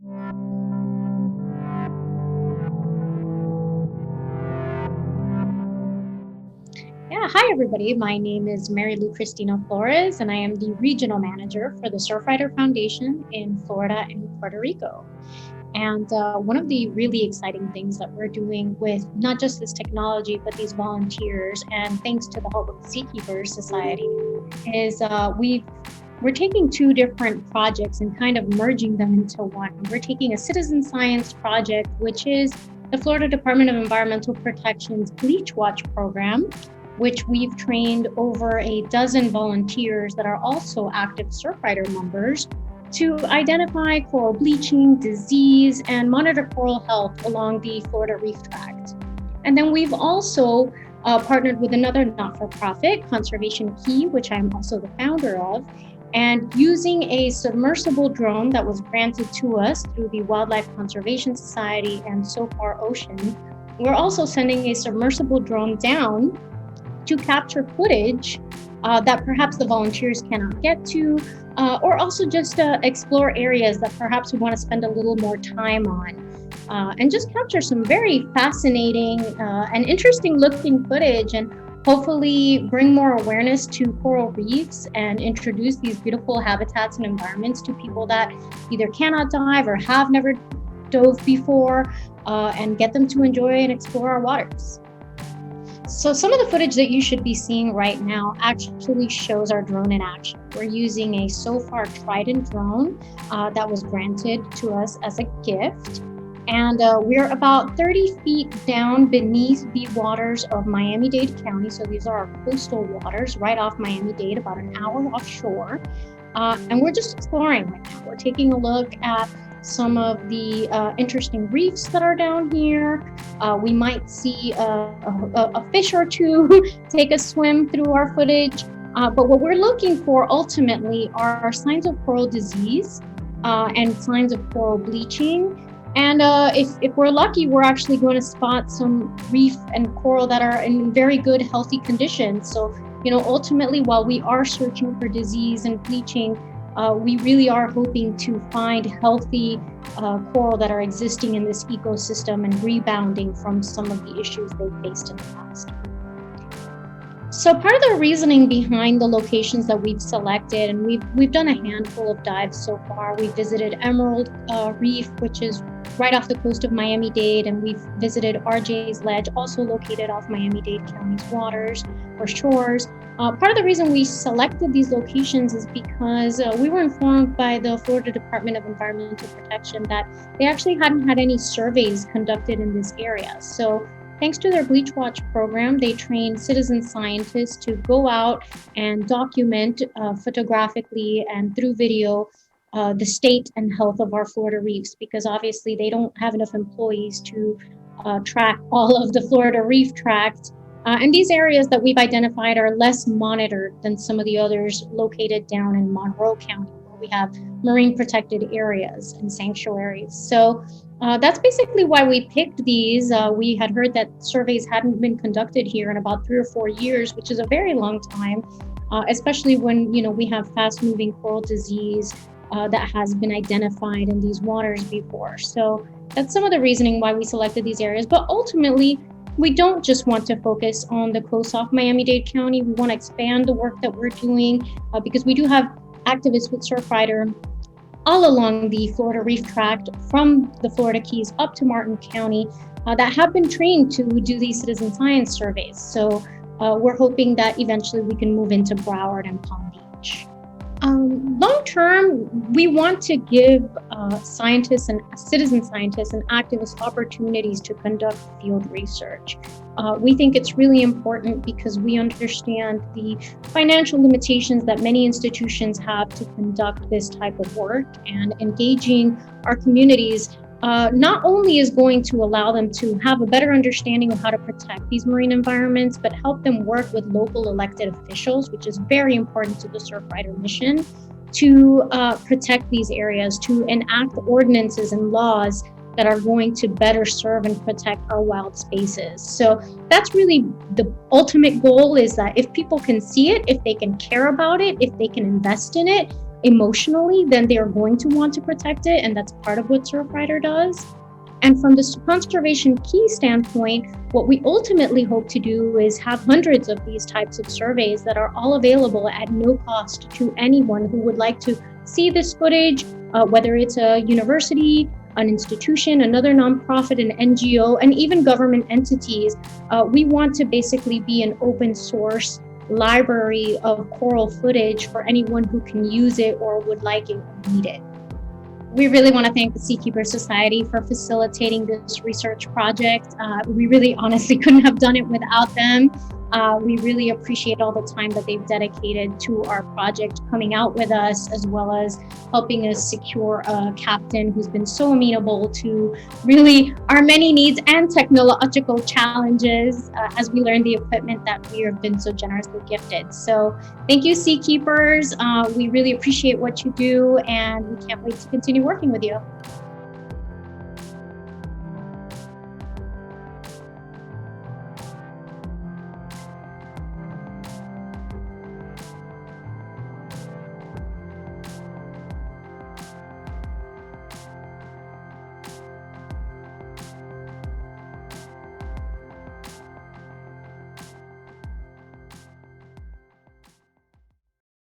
Yeah, hi everybody. My name is Marilu Flores, and I am the regional manager for the Surfrider Foundation in Florida and Puerto Rico. And one of the really exciting things that we're doing with not just this technology, but these volunteers, and thanks to the help of the Seakeepers Society, is we're taking two different projects and kind of merging them into one. We're taking a citizen science project, which is the Florida Department of Environmental Protection's Bleach Watch program, which we've trained over a dozen volunteers that are also active Surfrider members to identify coral bleaching, disease, and monitor coral health along the Florida Reef Tract. And then we've also partnered with another not-for-profit, Conservation Key, which I'm also the founder of, and using a submersible drone that was granted to us through the Wildlife Conservation Society and Sofar Ocean, we're also sending a submersible drone down to capture footage that perhaps the volunteers cannot get to, or also just explore areas that perhaps we want to spend a little more time on, and just capture some very fascinating and interesting looking footage, and hopefully bring more awareness to coral reefs and introduce these beautiful habitats and environments to people that either cannot dive or have never dove before, and get them to enjoy and explore our waters. So some of the footage that you should be seeing right now actually shows our drone in action. We're using a Sofar Trident drone that was granted to us as a gift. And we're about 30 feet down beneath the waters of Miami-Dade County. So these are our coastal waters right off Miami-Dade, about an hour offshore. And we're just exploring right now. We're taking a look at some of the interesting reefs that are down here. We might see a fish or two take a swim through our footage. But what we're looking for ultimately are signs of coral disease and signs of coral bleaching. And if we're lucky, we're actually going to spot some reef and coral that are in very good, healthy conditions. So, ultimately, while we are searching for disease and bleaching, we really are hoping to find healthy coral that are existing in this ecosystem and rebounding from some of the issues they've faced in the past. So part of the reasoning behind the locations that we've selected, and we've done a handful of dives so far. We visited Emerald Reef, which is right off the coast of Miami-Dade, and we've visited RJ's Ledge, also located off Miami-Dade County's waters or shores. Part of the reason we selected these locations is because we were informed by the Florida Department of Environmental Protection that they actually hadn't had any surveys conducted in this area. So thanks to their Bleach Watch program, they trained citizen scientists to go out and document photographically and through video the state and health of our Florida reefs, because obviously they don't have enough employees to track all of the Florida Reef Tract. And these areas that we've identified are less monitored than some of the others located down in Monroe County, where we have marine protected areas and sanctuaries. So that's basically why we picked these. We had heard that surveys hadn't been conducted here in about 3 or 4 years, which is a very long time, especially when we have fast-moving coral disease that has been identified in these waters before. So that's some of the reasoning why we selected these areas. But ultimately, we don't just want to focus on the coast off Miami-Dade County. We want to expand the work that we're doing because we do have activists with Surfrider all along the Florida Reef Tract, from the Florida Keys up to Martin County, that have been trained to do these citizen science surveys. So we're hoping that eventually we can move into Broward and Palm Beach. Long term, we want to give scientists and citizen scientists and activists opportunities to conduct field research. We think it's really important because we understand the financial limitations that many institutions have to conduct this type of work, and engaging our communities not only is going to allow them to have a better understanding of how to protect these marine environments, but help them work with local elected officials, which is very important to the Surfrider mission, to protect these areas, to enact ordinances and laws that are going to better serve and protect our wild spaces. So that's really the ultimate goal, is that if people can see it, if they can care about it, if they can invest in it, emotionally, then they are going to want to protect it. And that's part of what Surfrider does. And from the conservation key standpoint, what we ultimately hope to do is have hundreds of these types of surveys that are all available at no cost to anyone who would like to see this footage, whether it's a university, an institution, another nonprofit, an NGO, and even government entities. We want to basically be an open source library of coral footage for anyone who can use it or would like it or need it. We really want to thank the SeaKeepers Society for facilitating this research project. We really honestly couldn't have done it without them. We really appreciate all the time that they've dedicated to our project, coming out with us, as well as helping us secure a captain who's been so amenable to really our many needs and technological challenges as we learn the equipment that we have been so generously gifted. So thank you, SeaKeepers. We really appreciate what you do, and we can't wait to continue working with you.